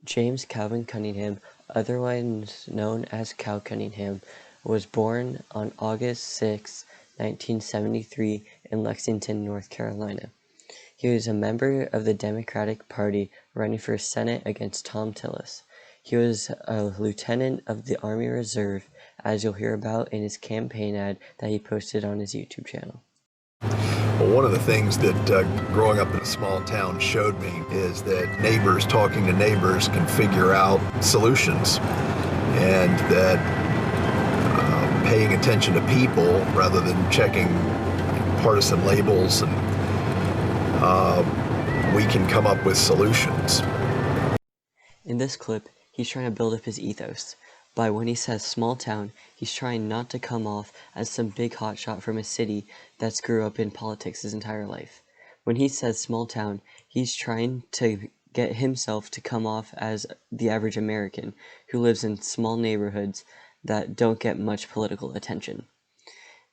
James Calvin Cunningham, otherwise known as Cal Cunningham, was born on August 6, 1973 in Lexington, North Carolina. He was a member of the Democratic Party running for Senate against Tom Tillis. He was a lieutenant of the Army Reserve, as you'll hear about in his campaign ad that he posted on his YouTube channel. Well, one of the things that growing up in a small town showed me is that neighbors talking to neighbors can figure out solutions, and that paying attention to people rather than checking partisan labels, and we can come up with solutions. In this clip, he's trying to build up his ethos. By when he says small town, he's trying not to come off as some big hotshot from a city that's grew up in politics his entire life. When he says small town, he's trying to get himself to come off as the average American who lives in small neighborhoods that don't get much political attention.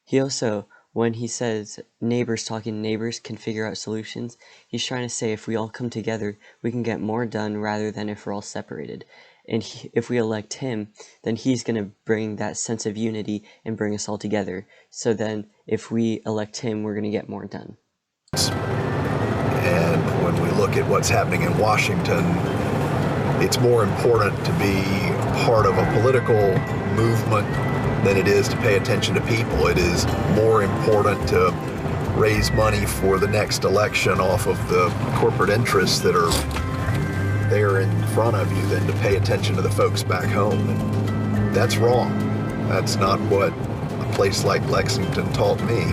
He also, when he says neighbors talking to neighbors can figure out solutions, he's trying to say if we all come together, we can get more done rather than if we're all separated. And if we elect him, then he's going to bring that sense of unity and bring us all together. So then if we elect him, we're going to get more done. And when we look at what's happening in Washington, it's more important to be part of a political movement than it is to pay attention to people. It is more important to raise money for the next election off of the corporate interests that are there in front of you than to pay attention to the folks back home. And that's wrong. That's not what a place like Lexington taught me.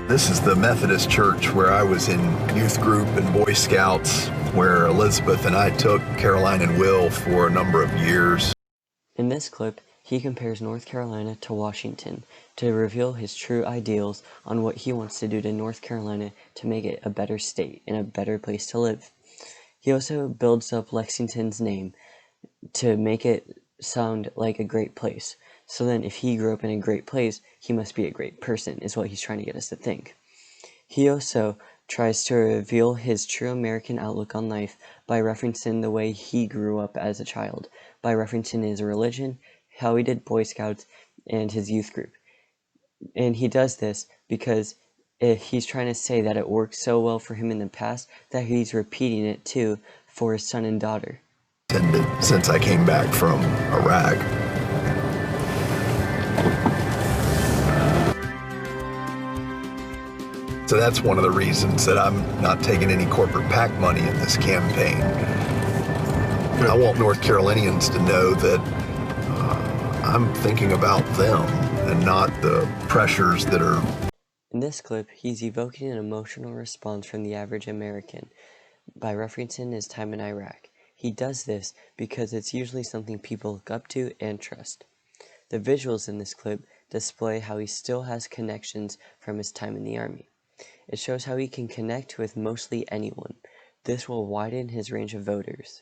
This is the Methodist church where I was in youth group and Boy Scouts, where Elizabeth and I took Caroline and Will for a number of years. In this clip, he compares North Carolina to Washington to reveal his true ideals on what he wants to do to North Carolina to make it a better state and a better place to live. He also builds up Lexington's name to make it sound like a great place. So then if he grew up in a great place, he must be a great person, is what he's trying to get us to think. He also tries to reveal his true American outlook on life by referencing the way he grew up as a child, by referencing his religion, how he did Boy Scouts, and his youth group. And he does this because he's trying to say that it worked so well for him in the past that he's repeating it too for his son and daughter. Since I came back from Iraq. So that's one of the reasons that I'm not taking any corporate PAC money in this campaign. I want North Carolinians to know that I'm thinking about them and not the pressures that are... In this clip, he's evoking an emotional response from the average American by referencing his time in Iraq. He does this because it's usually something people look up to and trust. The visuals in this clip display how he still has connections from his time in the Army. It shows how he can connect with mostly anyone. This will widen his range of voters.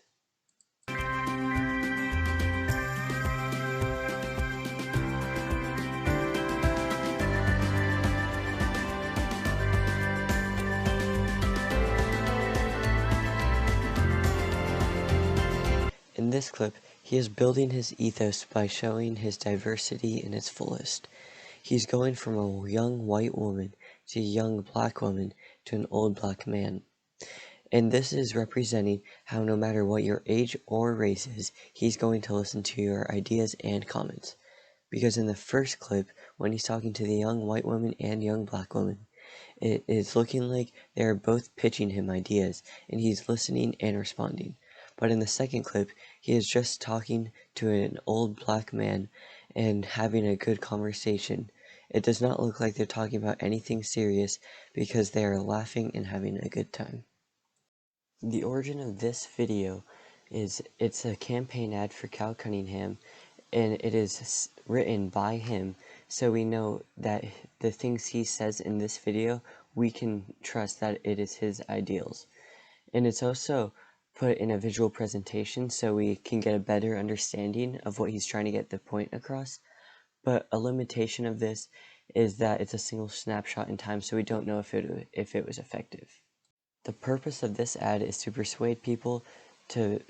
In this clip, he is building his ethos by showing his diversity in its fullest. He's going from a young white woman to a young black woman to an old black man. And this is representing how no matter what your age or race is, he's going to listen to your ideas and comments. Because in the first clip, when he's talking to the young white woman and young black woman, it is looking like they are both pitching him ideas, and he's listening and responding. But in the second clip, he is just talking to an old black man and having a good conversation. It does not look like they're talking about anything serious because they are laughing and having a good time. The origin of this video is it's a campaign ad for Cal Cunningham, and it is written by him, so we know that the things he says in this video, we can trust that it is his ideals. And it's also put in a visual presentation so we can get a better understanding of what he's trying to get the point across. But a limitation of this is that it's a single snapshot in time, so we don't know if it was effective. The purpose of this ad is to persuade people to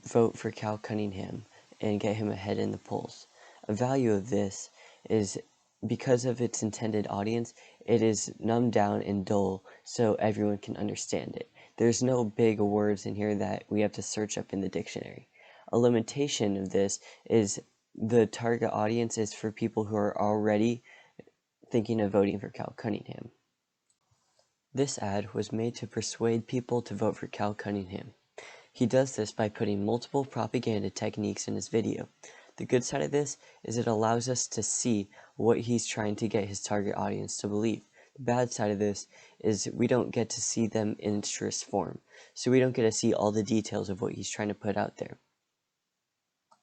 vote for Cal Cunningham and get him ahead in the polls. A value of this is because of its intended audience, it is numbed down and dull so everyone can understand it. There's no big words in here that we have to search up in the dictionary. A limitation of this is the target audience is for people who are already thinking of voting for Cal Cunningham. This ad was made to persuade people to vote for Cal Cunningham. He does this by putting multiple propaganda techniques in his video. The good side of this is it allows us to see what he's trying to get his target audience to believe. The bad side of this is we don't get to see them in its truest form, so we don't get to see all the details of what he's trying to put out there.